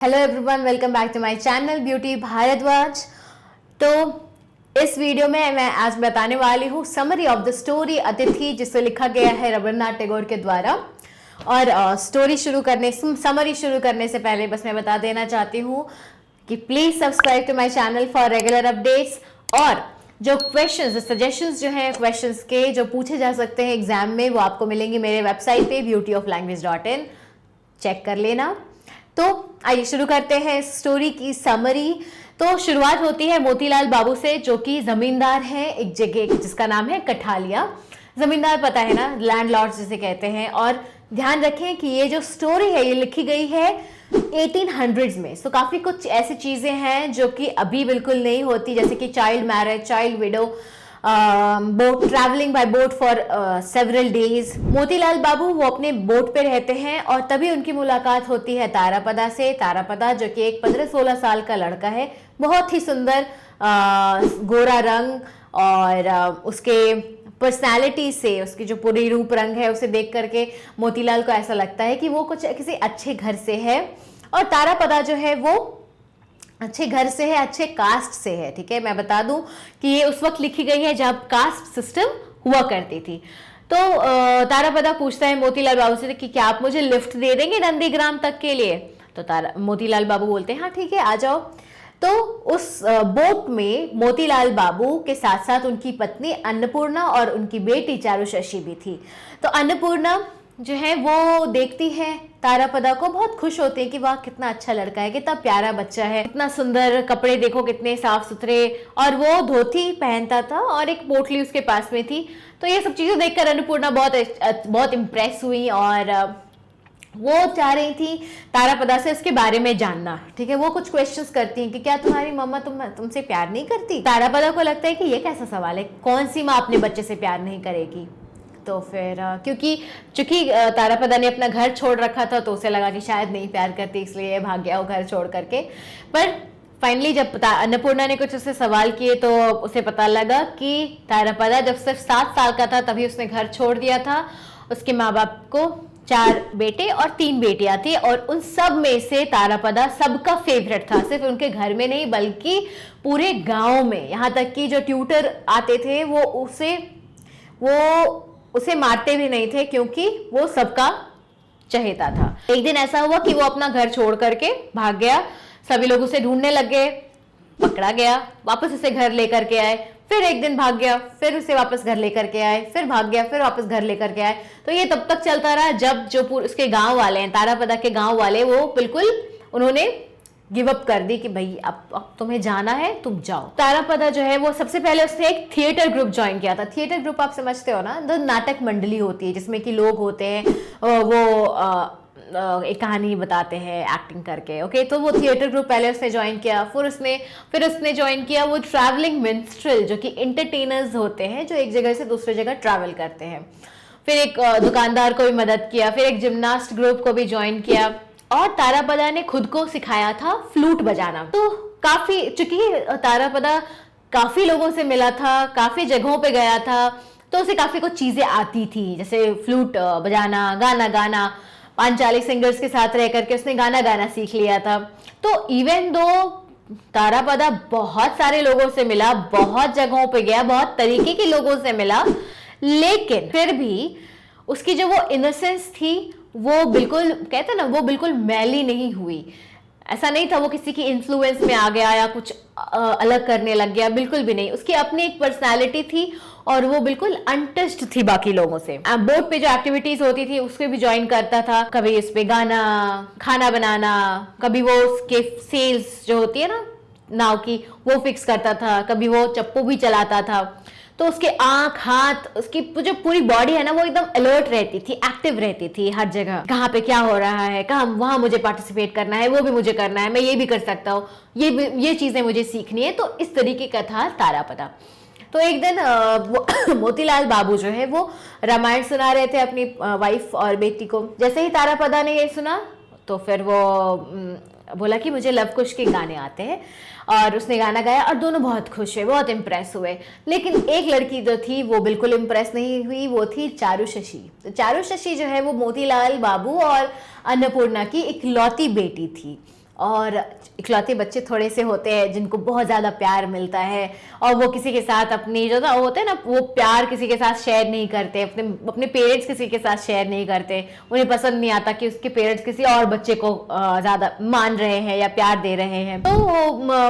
Hello everyone, welcome back to my channel Beauty Bhardwaj. तो इस video में मैं आज बताने वाली हूँ समरी ऑफ द स्टोरी अतिथि, जिसे लिखा गया है रविन्द्रनाथ टैगोर के द्वारा। और समरी शुरू करने से पहले बस मैं बता देना चाहती हूँ कि please subscribe to my channel for regular updates. और जो सजेशंस जो हैं क्वेश्चंस के जो पूछे जा सकते हैं एग्जाम में, वो आपको मिलेंगे मेरे वेबसाइट पे beautyoflanguage.in, चेक कर लेना। तो आइए शुरू करते हैं इस स्टोरी की समरी। तो शुरुआत होती है मोतीलाल बाबू से, जो कि जमींदार हैं एक जगह जिसका नाम है कठालिया। जमींदार पता है ना, लैंडलॉर्ड जिसे कहते हैं। और ध्यान रखें कि ये जो स्टोरी है ये लिखी गई है 1800s में। सो काफी कुछ ऐसी चीजें हैं जो कि अभी बिल्कुल नहीं होती, जैसे कि child marriage, child widow, boat travelling by boat for several days. Motilal babu वो अपने बोट पे रहते हैं और तभी उनकी मुलाकात होती है तारापदा से। तारापदा जो कि एक 15-16 साल का लड़का है, बहुत ही सुंदर गोरा रंग, और उसके पर्सनैलिटी से, उसकी जो पूरी रूप रंग है उसे देख करके मोतीलाल को ऐसा लगता है कि वो कुछ किसी अच्छे घर से है। और तारापदा जो है वो अच्छे घर से है, अच्छे कास्ट से है। ठीक है, मैं बता दूं कि ये उस वक्त लिखी गई है जब कास्ट सिस्टम हुआ करती थी। तो तारापदा पूछता है मोतीलाल बाबू से कि क्या आप मुझे लिफ्ट दे देंगे नंदीग्राम तक के लिए। तो मोतीलाल बाबू बोलते हैं हाँ ठीक है, आ जाओ। तो उस बोट में मोतीलाल बाबू के साथ साथ उनकी पत्नी अन्नपूर्णा और उनकी बेटी चारुशशी भी थी। तो अन्नपूर्णा जो है वो देखती है तारापदा को, बहुत खुश होती है कि वाह कितना अच्छा लड़का है, कितना प्यारा बच्चा है, कितना सुंदर कपड़े देखो कितने साफ सुथरे। और वो धोती पहनता था और एक पोटली उसके पास में थी। तो ये सब चीजें देखकर अन्नपूर्णा बहुत इम्प्रेस हुई और वो चाह रही थी तारापदा से उसके बारे में जानना। ठीक है, वो कुछ क्वेश्चंस करती हैं कि क्या तुम्हारी मम्मा तुमसे प्यार नहीं करती। तारापदा को लगता है कि ये कैसा सवाल है, कौन सी माँ अपने बच्चे से प्यार नहीं करेगी। तो फिर चूंकि तारापदा ने अपना घर छोड़ रखा था तो उसे लगा कि शायद नहीं प्यार करती, इसलिए भाग गया वो घर छोड़ करके। पर फाइनली जब अन्नपूर्णा ने कुछ उससे सवाल किए तो उसे पता लगा कि तारापदा जब सिर्फ 7 साल का था तभी उसने घर छोड़ दिया था। उसके माँ बाप को 4 बेटे और 3 बेटियां थी, और उन सब में से तारापदा सबका फेवरेट था, सिर्फ उनके घर में नहीं बल्कि पूरे गांव में। यहाँ तक कि जो ट्यूटर आते थे वो उसे मारते भी नहीं थे, क्योंकि वो सबका चहेता था। एक दिन ऐसा हुआ कि वो अपना घर छोड़ करके भाग गया। सभी लोग उसे ढूंढने लगे, पकड़ा गया, वापस उसे घर लेकर के आए। फिर एक दिन भाग गया, फिर उसे वापस घर लेकर के आए, फिर भाग गया, फिर वापस घर लेकर के आए। तो ये तब तक चलता रहा जब जो उसके गांव वाले हैं, तारापदा के गांव वाले, वो बिल्कुल उन्होंने गिव अप कर दी कि भाई अब तुम्हें जाना है, तुम जाओ। तारापदा जो है वो सबसे पहले उसने एक थिएटर ग्रुप ज्वाइन किया था। थिएटर ग्रुप आप समझते हो ना, जो नाटक मंडली होती है जिसमें कि लोग होते हैं, वो एक कहानी बताते हैं एक्टिंग करके। ओके, तो वो थिएटर ग्रुप पहले उसने ज्वाइन किया। फिर उसने ज्वाइन किया वो ट्रैवलिंग मिन्स्ट्रेल, जो कि इंटरटेनर्स होते हैं जो एक जगह से दूसरी जगह ट्रैवल करते हैं। फिर एक दुकानदार को भी मदद किया, फिर एक जिम्नास्ट ग्रुप को भी ज्वाइन किया, और तारापदा ने खुद को सिखाया था फ्लूट बजाना। तो चूंकि तारापदा काफी लोगों से मिला था, काफी जगहों पे गया था, तो उसे काफी कुछ चीजें आती थी, जैसे फ्लूट बजाना, गाना गाना। पांचाली सिंगर्स के साथ रह करके उसने गाना गाना सीख लिया था। तो इवन दो तारापदा बहुत सारे लोगों से मिला, बहुत जगहों पे गया, बहुत तरीके के लोगों से मिला, लेकिन फिर भी उसकी जो वो इनोसेंस थी वो बिल्कुल, कहते ना, वो बिल्कुल मैली नहीं हुई। ऐसा नहीं था वो किसी की इन्फ्लुएंस में आ गया या कुछ अलग करने लग गया, बिल्कुल भी नहीं। उसकी अपनी एक पर्सनालिटी थी और वो बिल्कुल अनटच्ड थी बाकी लोगों से। बोट पे जो एक्टिविटीज होती थी उसके भी ज्वाइन करता था, कभी इस पे गाना, खाना बनाना, कभी वो उसके सेल्स जो होती है ना नाव की, वो फिक्स करता था, कभी वो चप्पू भी चलाता था। तो उसके आंख, हाथ, उसकी जो पूरी बॉडी है ना वो एकदम अलर्ट रहती थी, एक्टिव रहती थी हर जगह। कहाँ पे क्या हो रहा है, कहाँ वहां मुझे पार्टिसिपेट करना है, वो भी मुझे करना है, मैं ये भी कर सकता हूँ, ये चीजें मुझे सीखनी है। तो इस तरीके का था तारापदा। तो एक दिन मोतीलाल बाबू जो है वो रामायण सुना रहे थे अपनी वाइफ और बेटी को। जैसे ही तारापदा ने ये सुना तो फिर वो बोला कि मुझे लव कुश के गाने आते हैं, और उसने गाना गाया और दोनों बहुत खुश हुए, बहुत इम्प्रेस हुए। लेकिन एक लड़की जो थी वो बिल्कुल इम्प्रेस नहीं हुई, वो थी चारुशशी। तो चारुशशी जो है वो मोतीलाल बाबू और अन्नपूर्णा की इकलौती बेटी थी, और इकलौते बच्चे थोड़े से होते हैं जिनको बहुत ज़्यादा प्यार मिलता है और वो किसी के साथ अपनी जो ना होते हैं ना, वो प्यार किसी के साथ शेयर नहीं करते, अपने पेरेंट्स किसी के साथ शेयर नहीं करते। उन्हें पसंद नहीं आता कि उसके पेरेंट्स किसी और बच्चे को ज़्यादा मान रहे हैं या प्यार दे रहे हैं। तो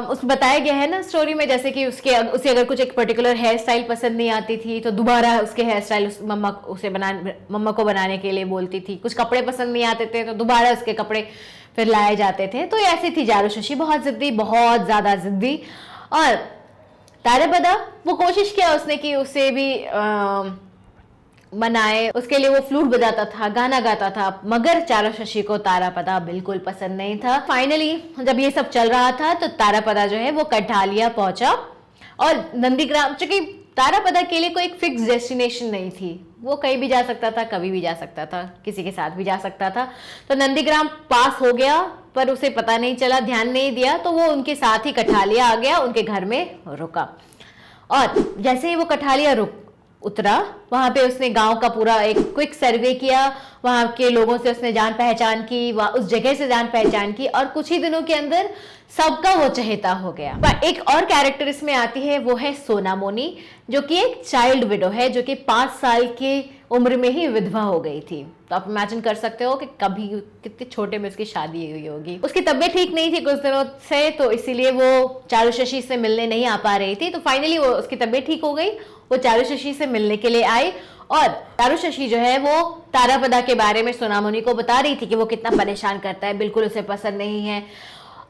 उस बताया गया है ना स्टोरी में, जैसे कि उसे अगर कुछ एक पर्टिकुलर हेयर स्टाइल पसंद नहीं आती थी तो दोबारा उसके हेयर स्टाइल मम्मा को बनाने के लिए बोलती थी। कुछ कपड़े पसंद नहीं आते थे तो दोबारा उसके कपड़े फिर लाए जाते थे। तो ऐसी थी चारू शशि, बहुत जिद्दी, बहुत ज्यादा जिद्दी। और तारापदा, वो कोशिश किया उसने कि उसे भी मनाए, उसके लिए वो फ्लूट बजाता था, गाना गाता था, मगर चारू शशि को तारापदा बिल्कुल पसंद नहीं था। फाइनली जब ये सब चल रहा था तो तारापदा जो है वो कठालिया पहुंचा और नंदीग्राम, चूंकि तारापदा के लिए कोई एक फिक्स डेस्टिनेशन नहीं थी, वो कहीं भी जा सकता था, कभी भी जा सकता था, किसी के साथ भी जा सकता था। तो नंदीग्राम पास हो गया पर उसे पता नहीं चला, ध्यान नहीं दिया, तो वो उनके साथ ही कठालिया आ गया, उनके घर में रुका। और जैसे ही वो कठालिया उतरा, वहां पे उसने गांव का पूरा एक क्विक सर्वे किया, वहां के लोगों से उसने जान पहचान की, उस जगह से जान पहचान की और कुछ ही दिनों के अंदर सबका वो चहेता हो गया। पर एक और कैरेक्टर इसमें आती है, वो है सोना मोनी, जो कि एक चाइल्ड विडो है, जो कि 5 साल की उम्र में ही विधवा हो गई थी। तो आप इमेजिन कर सकते हो कि कभी कितने छोटे में उसकी शादी हुई होगी। उसकी तबीयत ठीक नहीं थी कुछ दिनों से, तो इसीलिए वो चारू शशि से मिलने नहीं आ पा रही थी। तो फाइनली वो उसकी तबीयत ठीक हो गई, वो चारू शशि से मिलने के लिए आई और चारू शशि जो है वो तारापदा के बारे में सोना मोनी को बता रही थी कि वो कितना परेशान करता है, बिल्कुल उसे पसंद नहीं है।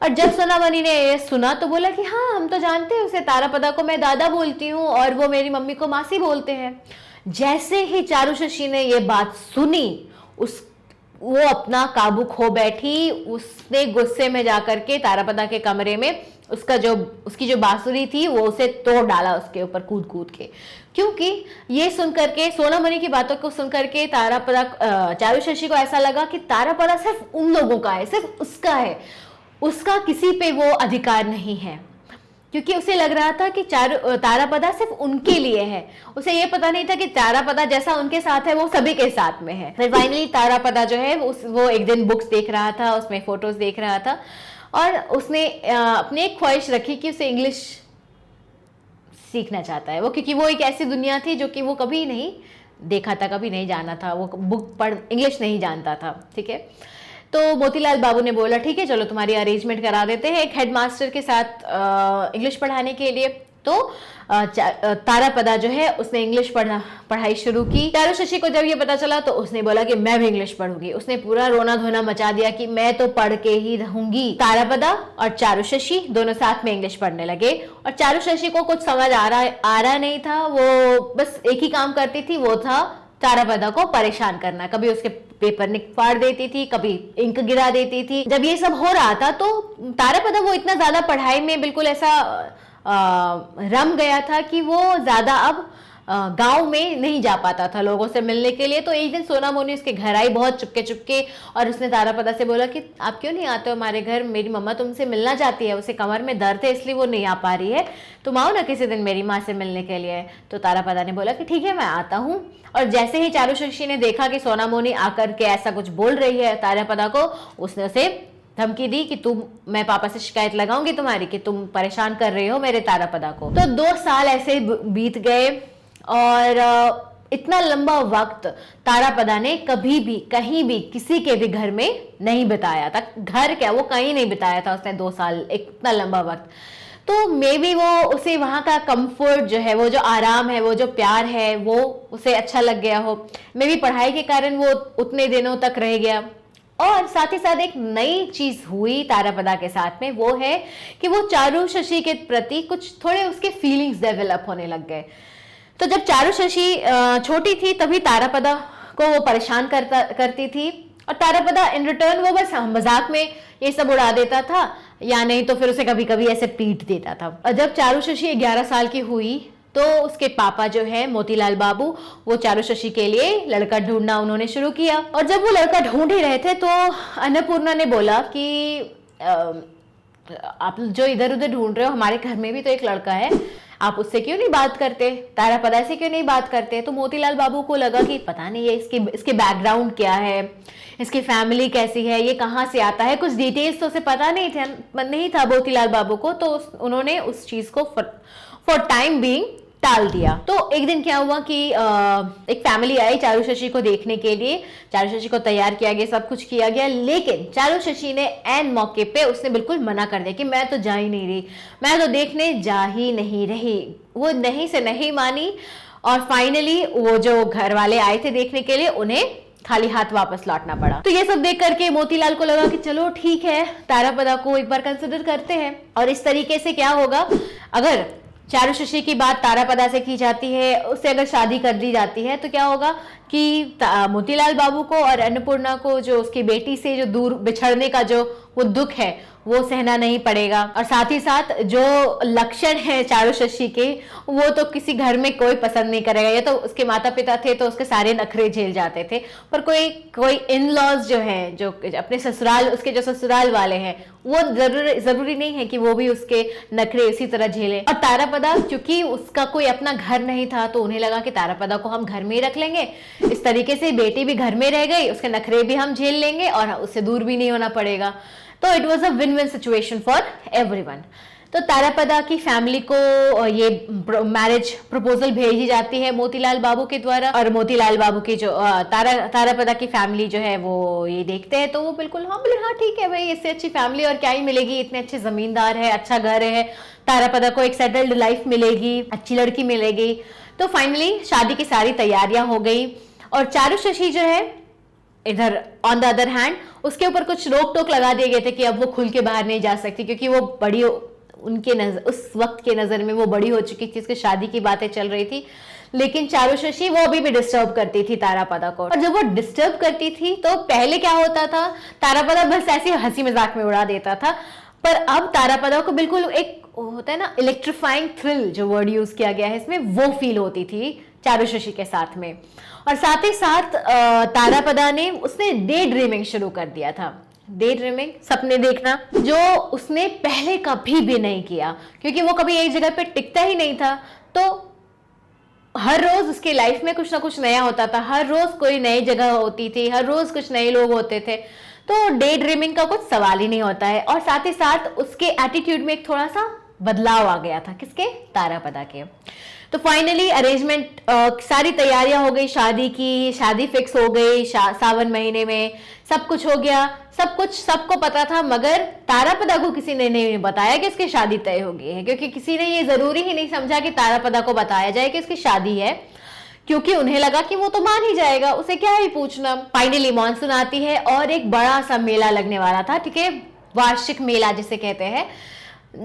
और जब सोना मोनी ने ये सुना तो बोला कि हाँ, हम तो जानते हैं उसे, तारापदा को मैं दादा बोलती हूँ और वो मेरी मम्मी को मासी बोलते हैं। जैसे ही चारू शशि ने ये बात सुनी, वो अपना काबू खो बैठी। उसने गुस्से में जाकर के तारापदा के कमरे में उसकी जो बांसुरी थी वो उसे तोड़ डाला, उसके ऊपर कूद कूद के। क्योंकि ये सुनकर के, सोना मोनी की बातों को सुनकर के चारू शशि को ऐसा लगा कि तारापदा सिर्फ उन लोगों का है, सिर्फ उसका है, उसका किसी पे वो अधिकार नहीं है। क्योंकि उसे लग रहा था कि तारापदा सिर्फ उनके लिए है, उसे ये पता नहीं था कि तारापदा जैसा उनके साथ है वो सभी के साथ में है। फिर फाइनली तारापदा जो है वो एक दिन बुक्स देख रहा था, उसमें फोटोज देख रहा था और उसने अपनी एक ख्वाहिश रखी कि उसे इंग्लिश सीखना चाहता है वो, क्योंकि वो एक ऐसी दुनिया थी जो कि वो कभी नहीं देखा था, कभी नहीं जाना था, वो बुक पढ़ इंग्लिश नहीं जानता था। ठीक है, तो मोतीलाल बाबू ने बोला ठीक है चलो तुम्हारी अरेंजमेंट करा देते हैं एक हेडमास्टर के साथ इंग्लिश पढ़ाने के लिए। तो तारापदा जो है उसने इंग्लिश पढ़ाई शुरू की। चारू शशि को जब ये पता चला तो उसने बोला कि मैं भी इंग्लिश पढ़ूंगी। उसने पूरा रोना धोना मचा दिया कि मैं तो पढ़ के ही रहूंगी। तारापदा और चारू शशि दोनों साथ में इंग्लिश पढ़ने लगे और चारू शशि को कुछ समझ आ रहा नहीं था, वो बस एक ही काम करती थी, वो था तारापदा को परेशान करना। कभी उसके पेपर फाड़ देती थी, कभी इंक गिरा देती थी। जब ये सब हो रहा था तो तारापदा वो इतना ज्यादा पढ़ाई में बिल्कुल ऐसा रम गया था कि वो ज्यादा अब गांव में नहीं जा पाता था लोगों से मिलने के लिए। तो एक दिन सोना मोनी उसके घर आई बहुत चुपके चुपके और उसने तारापदा से बोला कि आप क्यों नहीं आते हो हमारे घर, मेरी मम्मा तुमसे मिलना चाहती है, उसे कमर में दर्द है इसलिए वो नहीं आ पा रही है, तुम आओ ना किसी दिन मेरी माँ से मिलने के लिए। तो तारापदा ने बोला कि ठीक है मैं आता हूँ। और जैसे ही चारू शशि ने देखा कि सोना मोनी आकर के ऐसा कुछ बोल रही है तारापदा को, उसने उसे धमकी दी कि मैं पापा से शिकायत लगाऊंगी तुम्हारी कि तुम परेशान कर रहे हो मेरे तारापदा को। तो 2 साल ऐसे बीत गए और इतना लंबा वक्त तारापदा ने कभी भी कहीं भी किसी के भी घर में नहीं बिताया था। घर क्या, वो कहीं नहीं बिताया था उसने 2 साल, इतना लंबा वक्त। तो मे बी वो उसे वहां का कंफर्ट जो है, वो जो आराम है, वो जो प्यार है, वो उसे अच्छा लग गया हो। मे बी पढ़ाई के कारण वो उतने दिनों तक रह गया। और साथ ही साथ एक नई चीज हुई तारापदा के साथ में, वो है कि वो चारू शशि के प्रति कुछ थोड़े उसके फीलिंग्स डेवलप होने लग गए। तो जब चारू शशि छोटी थी तभी तारापदा को वो परेशान करती थी और तारापदा इन रिटर्न वो बस मजाक में ये सब उड़ा देता था या नहीं तो फिर उसे कभी कभी ऐसे पीट देता था। और जब चारू शशि 11 साल की हुई तो उसके पापा जो है मोतीलाल बाबू, वो चारू शशि के लिए लड़का ढूंढना उन्होंने शुरू किया। और जब वो लड़का ढूंढ ही रहे थे तो अन्नपूर्णा ने बोला कि आप जो इधर उधर ढूंढ रहे हो, हमारे घर में भी तो एक लड़का है, आप उससे क्यों नहीं बात करते, तारा पदा से क्यों नहीं बात करते। तो मोतीलाल बाबू को लगा कि पता नहीं ये इसके बैकग्राउंड क्या है, इसकी फैमिली कैसी है, ये कहाँ से आता है, कुछ डिटेल्स तो उसे पता नहीं था मोतीलाल बाबू को। तो उन्होंने उस चीज को फॉर टाइम बीइंग टाल दिया। तो एक दिन क्या हुआ कि एक फैमिली आई चारू शशि को देखने के लिए। चारू शशि को तैयार किया गया, सब कुछ किया गया, लेकिन चारू शशि ने एन मौके पे उसने बिल्कुल मना कर दिया कि मैं तो जा ही नहीं रही, मैं तो देखने जा ही नहीं रही। वो नहीं से नहीं मानी और फाइनली वो जो घर वाले आए थे देखने के लिए उन्हें खाली हाथ वापस लौटना पड़ा। तो ये सब देख करके मोतीलाल को लगा कि चलो ठीक है, तारा पदा को एक बार कंसिडर करते हैं। और इस तरीके से क्या होगा, अगर चारू शशि की बात तारा पदा से की जाती है, उससे अगर शादी कर दी जाती है तो क्या होगा कि मोतीलाल बाबू को और अन्नपूर्णा को जो उसकी बेटी से जो दूर बिछड़ने का जो वो दुख है वो सहना नहीं पड़ेगा। और साथ ही साथ जो लक्षण है चारू शशि के वो तो किसी घर में कोई पसंद नहीं करेगा। ये तो उसके माता पिता थे तो उसके सारे नखरे झेल जाते थे, पर कोई इन लॉज जो है, जो अपने ससुराल, उसके जो ससुराल वाले हैं, वो जरूरी नहीं है कि वो भी उसके नखरे इसी तरह झेले। और तारा पदा क्योंकि उसका कोई अपना घर नहीं था तो उन्हें लगा कि तारा पदा को हम घर में ही रख लेंगे, इस तरीके से बेटी भी घर में रह गई, उसके नखरे भी हम झेल लेंगे और उससे दूर भी नहीं होना पड़ेगा। तो it was a win win situation for everyone. तो तारा पदा की फैमिली को ये मैरिज प्रपोजल भेजी जाती है मोतीलाल बाबू के द्वारा। और मोतीलाल बाबू की जो तारा पदा की फैमिली जो है वो ये देखते हैं तो वो बिल्कुल हाँ बोले हाँ ठीक है भाई, इससे अच्छी फैमिली और क्या ही मिलेगी, इतने अच्छे जमींदार है, अच्छा घर है, तारा पदा को एक सेटल्ड लाइफ मिलेगी, अच्छी लड़की मिलेगी। तो फाइनली शादी की सारी तैयारियां हो गई और चारू शशि जो है इधर ऑन द अदर हैंड उसके ऊपर कुछ रोक टोक लगा दिए गए थे कि अब वो खुल के बाहर नहीं जा सकती, क्योंकि वो बड़ी उनके नजर, उस वक्त के नजर में वो बड़ी हो चुकी थी, उसकी शादी की बातें चल रही थी। लेकिन चारू शशि वो अभी भी डिस्टर्ब करती थी तारा पदा को। और जब वो डिस्टर्ब करती थी तो पहले क्या होता था, तारा पदा बस ऐसे हंसी मजाक में उड़ा देता था, पर अब तारा पदा को बिल्कुल एक होता है ना इलेक्ट्रीफाइंग थ्रिल, जो वर्ड यूज किया गया है इसमें, वो फील होती थी चारू शशि के साथ में। और साथ ही साथ तारा पदा ने उसने डे ड्रीमिंग शुरू कर दिया था। डे ड्रीमिंग, सपने देखना, जो उसने पहले कभी भी नहीं किया, क्योंकि वो कभी एक जगह पे टिकता ही नहीं था। तो हर रोज उसके लाइफ में कुछ ना कुछ नया होता था, हर रोज कोई नई जगह होती थी, हर रोज कुछ नए लोग होते थे। तो डे ड्रीमिंग का कुछ सवाल ही नहीं होता है। और साथ ही साथ उसके एटीट्यूड में एक थोड़ा सा बदलाव आ गया था, किसके, तारा पदा के। तो फाइनली अरेंजमेंट, सारी तैयारियां हो गई शादी की, शादी फिक्स हो गई सावन महीने में, सब कुछ हो गया, सब कुछ सबको पता था, मगर तारा पदा को किसी ने नहीं बताया कि इसकी शादी तय हो गई है, क्योंकि किसी ने ये जरूरी ही नहीं समझा कि तारा पदा को बताया जाए कि इसकी शादी है, क्योंकि उन्हें लगा कि वो तो मान ही जाएगा, उसे क्या ही पूछना। फाइनली मॉनसून आती है और एक बड़ा सा मेला लगने वाला था, ठीक है, वार्षिक मेला जिसे कहते हैं।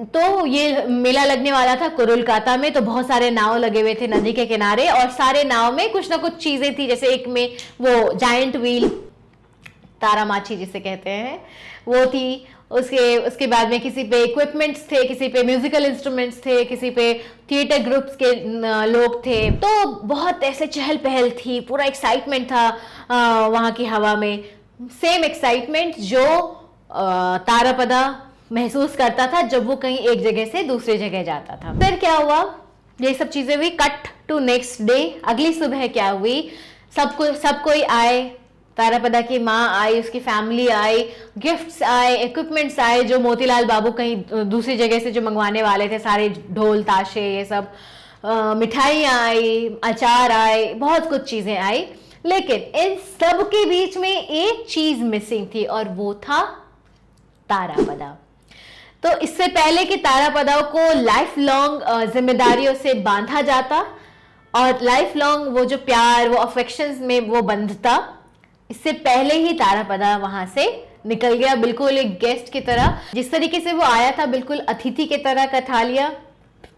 तो ये मेला लगने वाला था कुरुलकाता में। तो बहुत सारे नाव लगे हुए थे नदी के किनारे और सारे नाव में कुछ ना कुछ चीजें थी, जैसे एक में वो जायंट व्हील, तारा माछी जिसे कहते हैं, वो थी। उसके बाद में किसी पे इक्विपमेंट्स थे, किसी पे म्यूजिकल इंस्ट्रूमेंट्स थे, किसी पे थिएटर ग्रुप्स के लोग थे। तो बहुत ऐसे चहल पहल थी, पूरा एक्साइटमेंट था वहां की हवा में, सेम एक्साइटमेंट जो तारा पदा महसूस करता था जब वो कहीं एक जगह से दूसरी जगह जाता था। फिर क्या हुआ, ये सब चीजें हुई, कट टू नेक्स्ट डे। अगली सुबह क्या हुई, सब कोई आए, तारा पदा की माँ आई, उसकी फैमिली आई, गिफ्ट्स आए, इक्विपमेंट्स आए, जो मोतीलाल बाबू कहीं दूसरी जगह से जो मंगवाने वाले थे, सारे ढोल ताशे ये सब, मिठाइयाँ आई, अचार आए, बहुत कुछ चीजें आई। लेकिन इन सब के बीच में एक चीज मिसिंग थी और वो था तारा पदा। तो इससे पहले कि तारा पदा को लाइफ लॉन्ग जिम्मेदारियों से बांधा जाता और लाइफ लॉन्ग वो जो प्यार, वो अफेक्शंस में वो बंधता, इससे पहले ही तारा पदा वहां से निकल गया, बिल्कुल एक गेस्ट की तरह। जिस तरीके से वो आया था, बिल्कुल अतिथि की तरह का था लिया,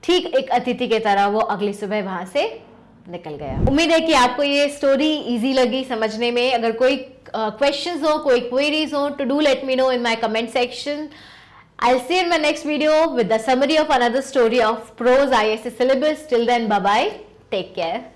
ठीक एक अतिथि की तरह वो अगली सुबह वहां से निकल गया। उम्मीद है कि आपको ये स्टोरी इजी लगी समझने में। अगर कोई क्वेश्चंस हो, कोई क्वेरीज हो, to do let me know in my comment section. I'll see you in my next video with the summary of another story of prose ISC syllabus. Till then, bye bye. Take care.